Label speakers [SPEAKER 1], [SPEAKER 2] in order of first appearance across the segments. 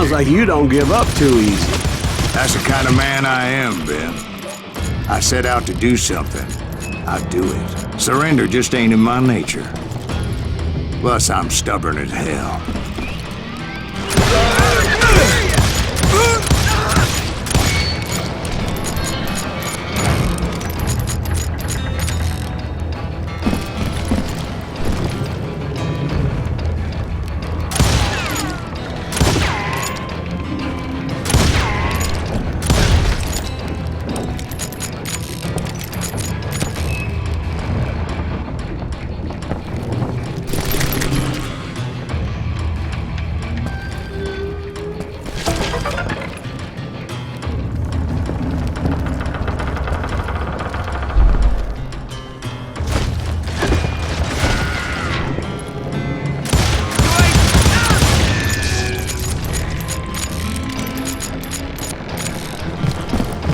[SPEAKER 1] Sounds like you don't give up too easy.
[SPEAKER 2] That's the kind of man I am, Ben. I set out to do something. I do it. Surrender just ain't in my nature. Plus, I'm stubborn as hell.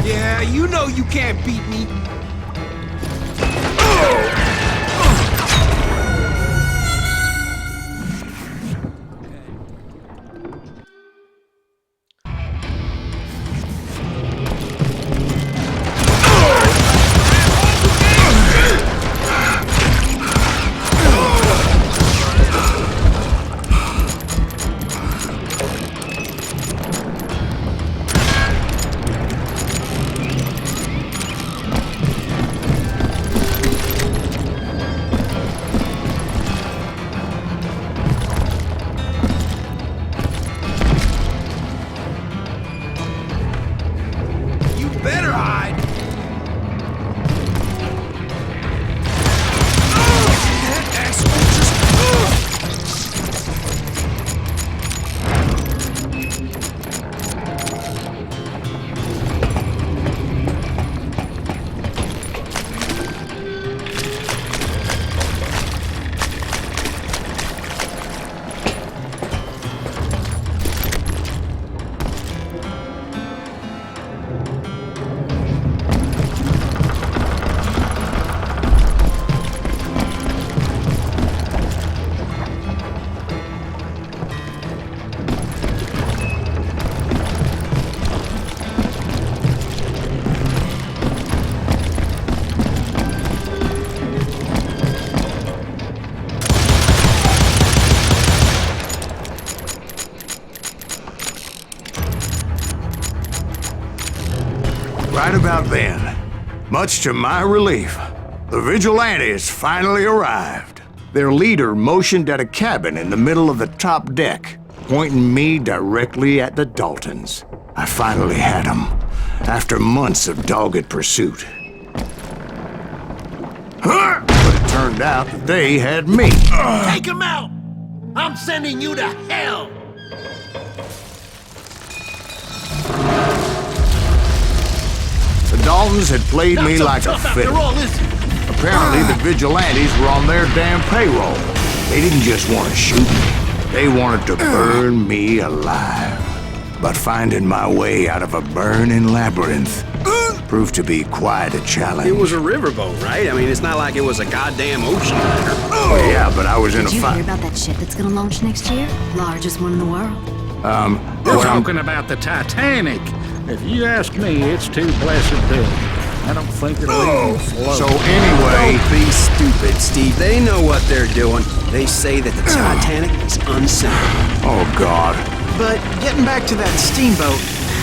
[SPEAKER 3] Yeah, you know you can't beat me. Better hide! That asshole
[SPEAKER 2] Right about then, much to my relief, the vigilantes finally arrived. Their leader motioned at a cabin in the middle of the top deck, pointing me directly at the Daltons. I finally had them, after months of dogged pursuit. But it turned out that they had me.
[SPEAKER 4] Take him out! I'm sending you to hell!
[SPEAKER 2] The Daltons had played me
[SPEAKER 4] Not so
[SPEAKER 2] like a
[SPEAKER 4] tough
[SPEAKER 2] fiddle.
[SPEAKER 4] after all, is it?
[SPEAKER 2] Apparently, the vigilantes were on their damn payroll. They didn't just want to shoot me. They wanted to burn me alive. But finding my way out of a burning labyrinth proved to be quite a challenge.
[SPEAKER 1] It was a riverboat, right? I mean, it's not like it was a goddamn ocean liner.
[SPEAKER 2] Well, yeah, but I was in a
[SPEAKER 5] Did you
[SPEAKER 2] fight.
[SPEAKER 5] hear about that ship that's gonna launch next year? Largest one in the world.
[SPEAKER 6] We're talking about the Titanic. If you ask me, it's too blessed big. I don't think it'll even float.
[SPEAKER 2] So anyway,
[SPEAKER 1] Don't be stupid, Steve. They know what they're doing. They say that the Titanic is unsank.
[SPEAKER 2] oh God.
[SPEAKER 3] But getting back to that steamboat,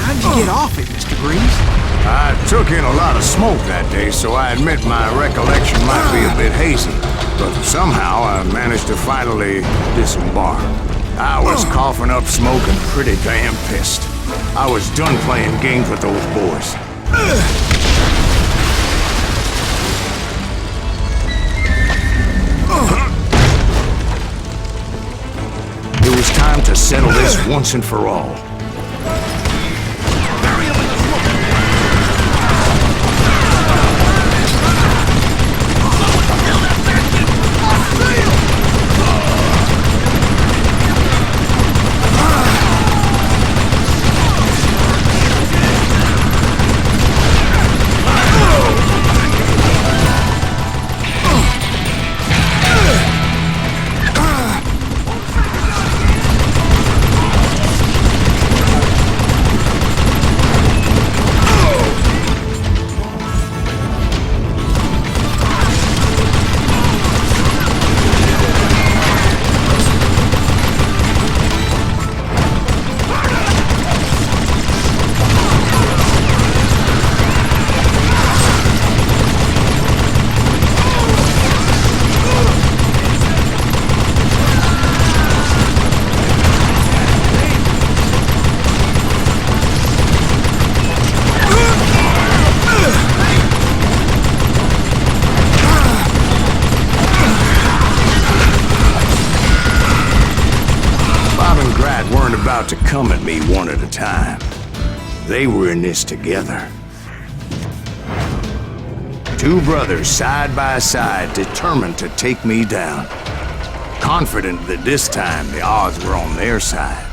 [SPEAKER 3] how'd you get off it, Mr. Greaves?
[SPEAKER 2] I took in a lot of smoke that day, so I admit my recollection might be a bit hazy. But somehow I managed to finally disembark. I was coughing up smoke and pretty damn pissed. I was done playing games with those boys. It was time to settle this once and for all. side weren't about to come at me one at a time. They were in this together. Two brothers side by side, determined to take me down. Confident that this time the odds were on their side.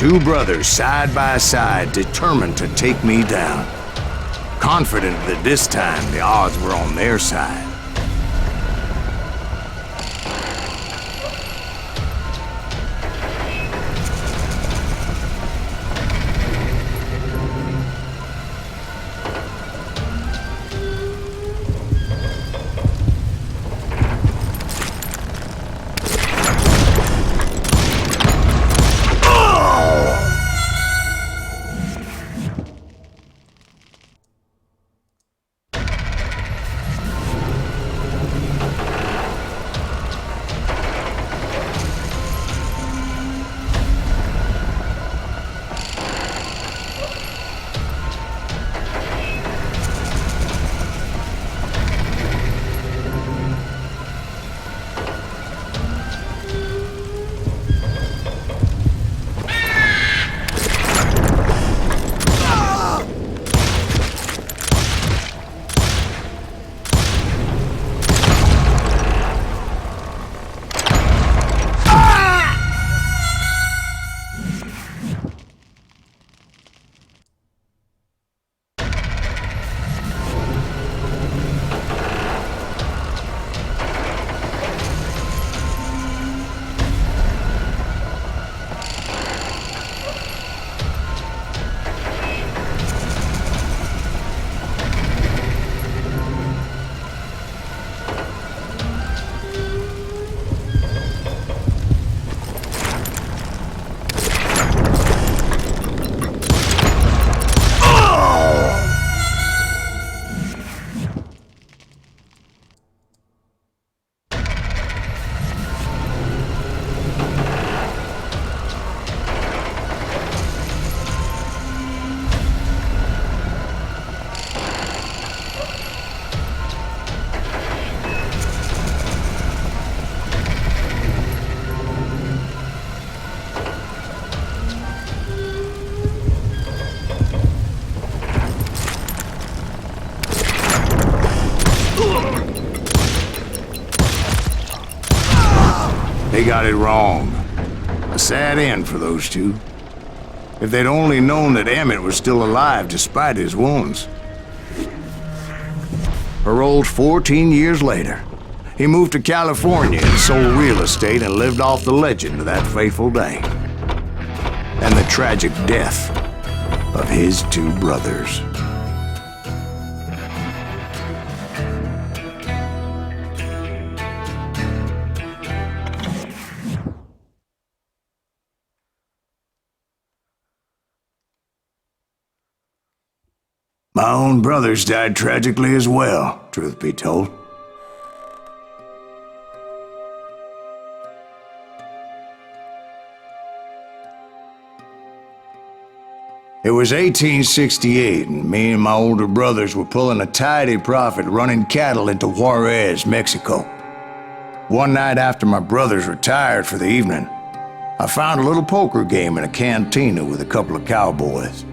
[SPEAKER 2] Two brothers side by side, determined to take me down. Confident that this time the odds were on their side. They got it wrong. A sad end for those two. If they'd only known that Emmett was still alive despite his wounds. Paroled 14 years later, he moved to California and sold real estate and lived off the legend of that fateful day. And the tragic death of his two brothers. My own brothers died tragically as well, truth be told. It was 1868, and me and my older brothers were pulling a tidy profit running cattle into Juarez, Mexico. One night after my brothers retired for the evening, I found a little poker game in a cantina with a couple of cowboys.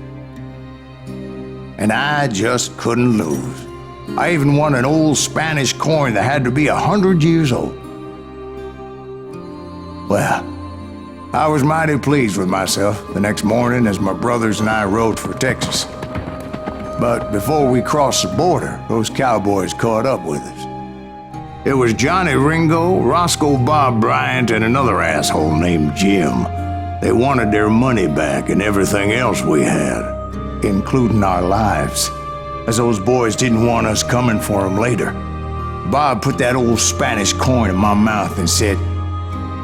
[SPEAKER 2] And I just couldn't lose. I even won an old Spanish coin that had to be 100 years old. Well, I was mighty pleased with myself the next morning as my brothers and I rode for Texas. But before we crossed the border, those cowboys caught up with us. It was Johnny Ringo, Roscoe Bob Bryant, and another asshole named Jim. They wanted their money back and everything else we had, including our lives, as those boys didn't want us coming for them later. Bob put that old Spanish coin in my mouth and said,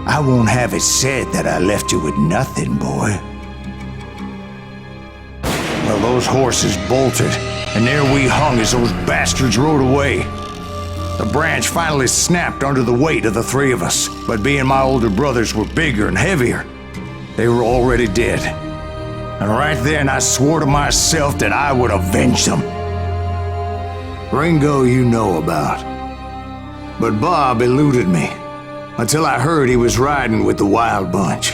[SPEAKER 2] "I won't have it said that I left you with nothing, boy." Well, those horses bolted, and there we hung as those bastards rode away. The branch finally snapped under the weight of the three of us, but being my older brothers were bigger and heavier, they were already dead. And right then I swore to myself that I would avenge them. Ringo you know about. But Bob eluded me, until I heard he was riding with the Wild Bunch.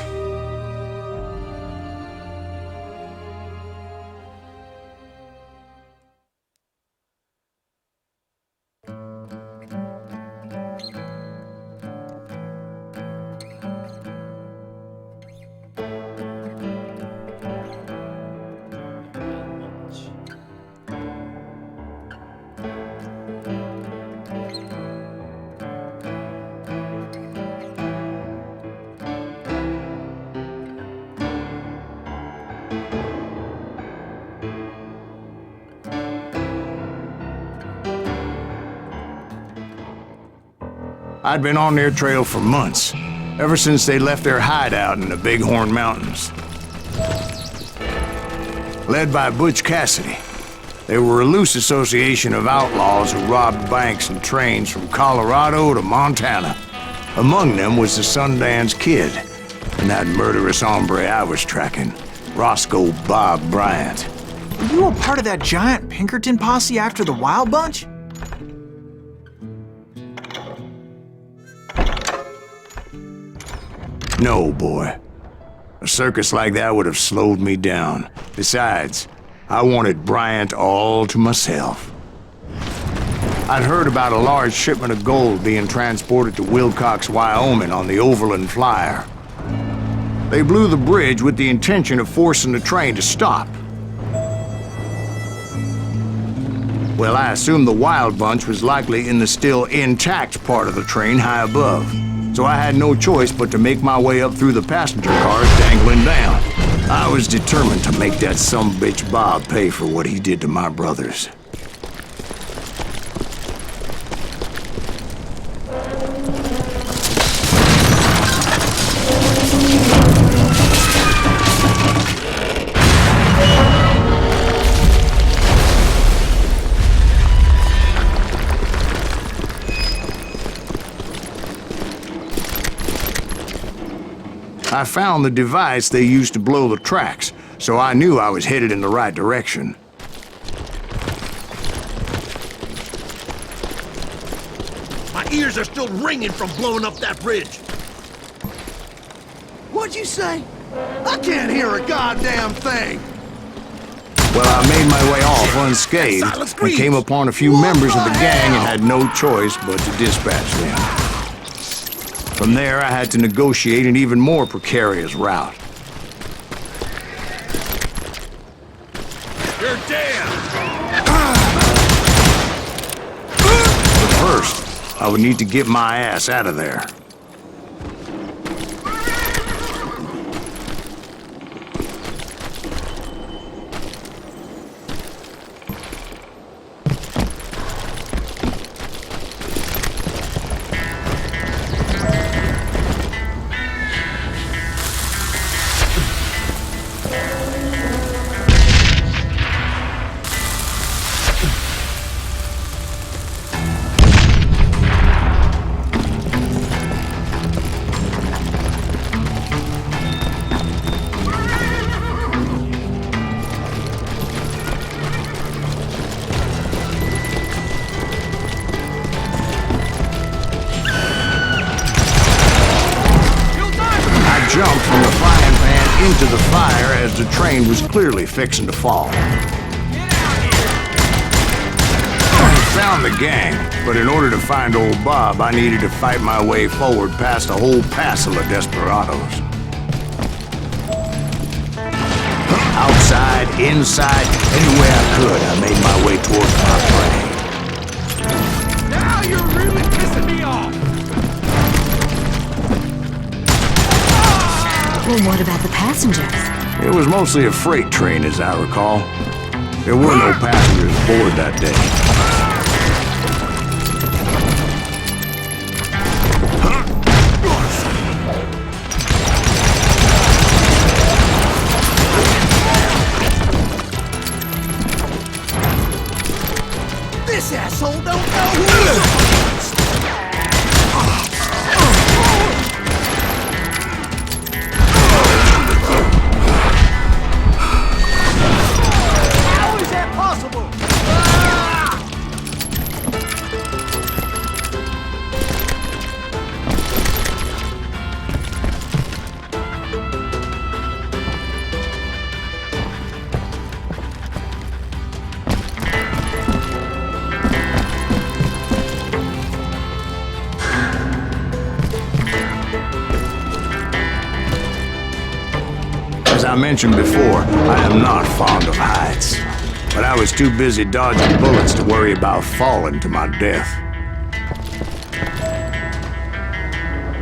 [SPEAKER 2] I'd been on their trail for months, ever since they left their hideout in the Bighorn Mountains. Led by Butch Cassidy, they were a loose association of outlaws who robbed banks and trains from Colorado to Montana. Among them was the Sundance Kid, and that murderous hombre I was tracking, Roscoe Bob Bryant.
[SPEAKER 3] Were you a part of that giant Pinkerton posse after the Wild Bunch?
[SPEAKER 2] No, boy. A circus like that would have slowed me down. Besides, I wanted Bryant all to myself. I'd heard about a large shipment of gold being transported to Wilcox, Wyoming on the Overland Flyer. They blew the bridge with the intention of forcing the train to stop. Well, I assumed the Wild Bunch was likely in the still intact part of the train high above. So I had no choice but to make my way up through the passenger cars dangling down. I was determined to make that sumbitch Bob pay for what he did to my brothers. I found the device they used to blow the tracks, so I knew I was headed in the right direction.
[SPEAKER 4] My ears are still ringing from blowing up that bridge. What'd you say? I can't hear a goddamn thing.
[SPEAKER 2] Well, I made my way off unscathed and came upon a few members of the gang and had no choice but to dispatch them. From there, I had to negotiate an even more precarious route.
[SPEAKER 4] You're dead!
[SPEAKER 2] But first, I would need to get my ass out of there. Jumped from the frying pan into the fire as the train was clearly fixing to fall. I found the gang, but in order to find old Bob, I needed to fight my way forward past a whole passel of desperados. Outside, inside, any way I could, I made my way towards my prey.
[SPEAKER 4] Now you're really pissing me off!
[SPEAKER 5] Well, what about the passengers?
[SPEAKER 2] It was mostly a freight train, as I recall. There were no passengers aboard that day.
[SPEAKER 4] This asshole don't know who he is! How is that possible?
[SPEAKER 2] As I mentioned before, I am not fond of heights. But I was too busy dodging bullets to worry about falling to my death.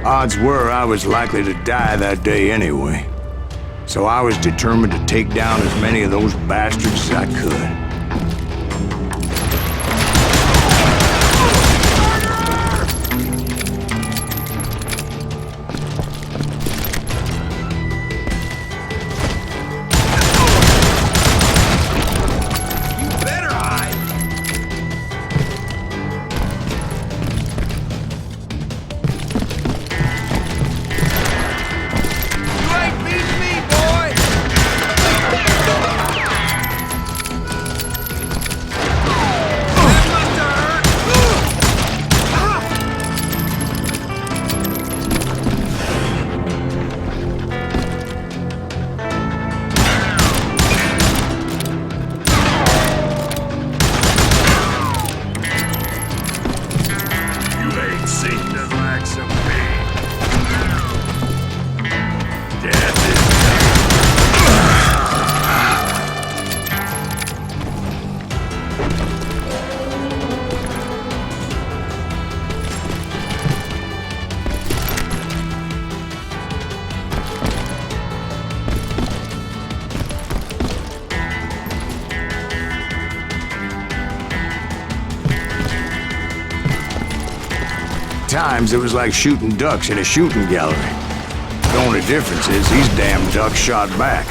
[SPEAKER 2] Odds were I was likely to die that day anyway. So I was determined to take down as many of those bastards as I could. Times it was like shooting ducks in a shooting gallery. The only difference is these damn ducks shot back.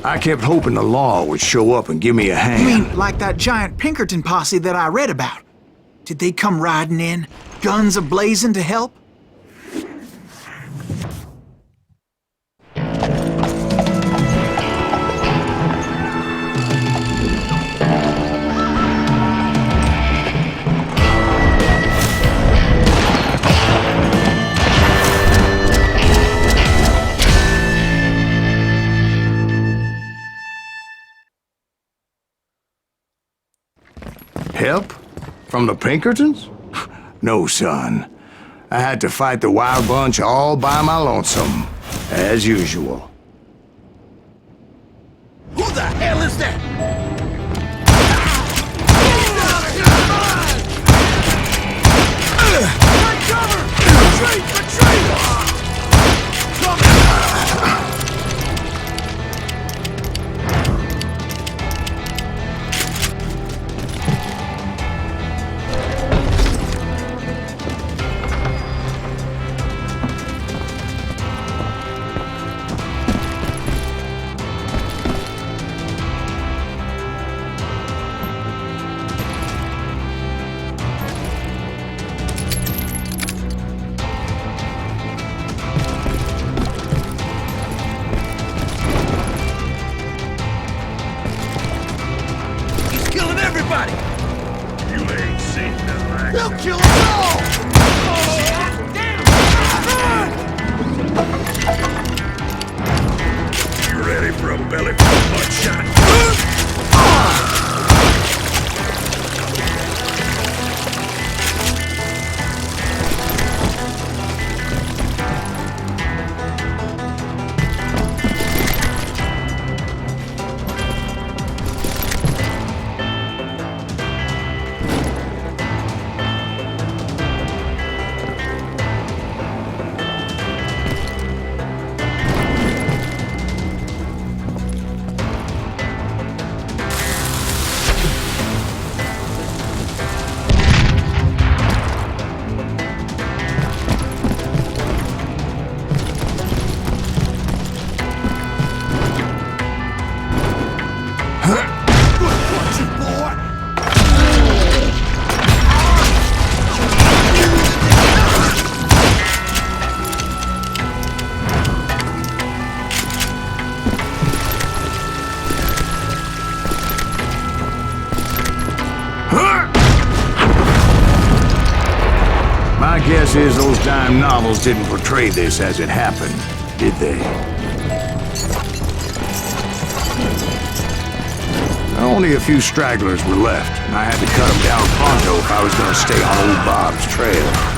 [SPEAKER 2] I kept hoping the law would show up and give me a hand.
[SPEAKER 3] You mean like that giant Pinkerton posse that I read about? Did they come riding in, guns a-blazing to help?
[SPEAKER 2] Help? From the Pinkertons? No, son. I had to fight the wild bunch all by my lonesome, as usual.
[SPEAKER 4] Who the hell is that? Take cover! Retreat! Retreat! Everybody! You ain't seen nothing like that. They'll kill us all! You ready for a belly full of bloodshot?
[SPEAKER 2] My guess is those dime novels didn't portray this as it happened, did they? Only a few stragglers were left, and I had to cut them down pronto if I was going to stay on old Bob's trail.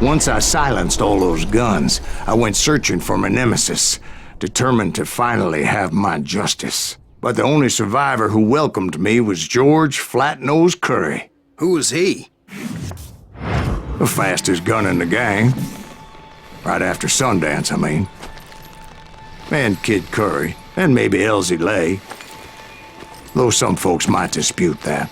[SPEAKER 2] Once I silenced all those guns, I went searching for my nemesis, determined to finally have my justice. But the only survivor who welcomed me was George Flat-Nosed Curry.
[SPEAKER 1] Who was he?
[SPEAKER 2] The fastest gun in the gang. Right after Sundance, I mean. And Kid Curry, and maybe Elsie Lay. Though some folks might dispute that.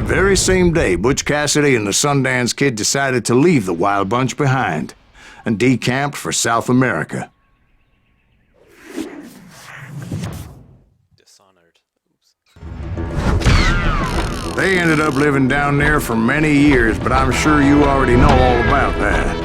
[SPEAKER 2] very same day, Butch Cassidy and the Sundance Kid decided to leave the Wild Bunch behind and decamped for South America.
[SPEAKER 7] Dishonored. Oops.
[SPEAKER 2] They ended up living down there for many years, but I'm sure you already know all about that.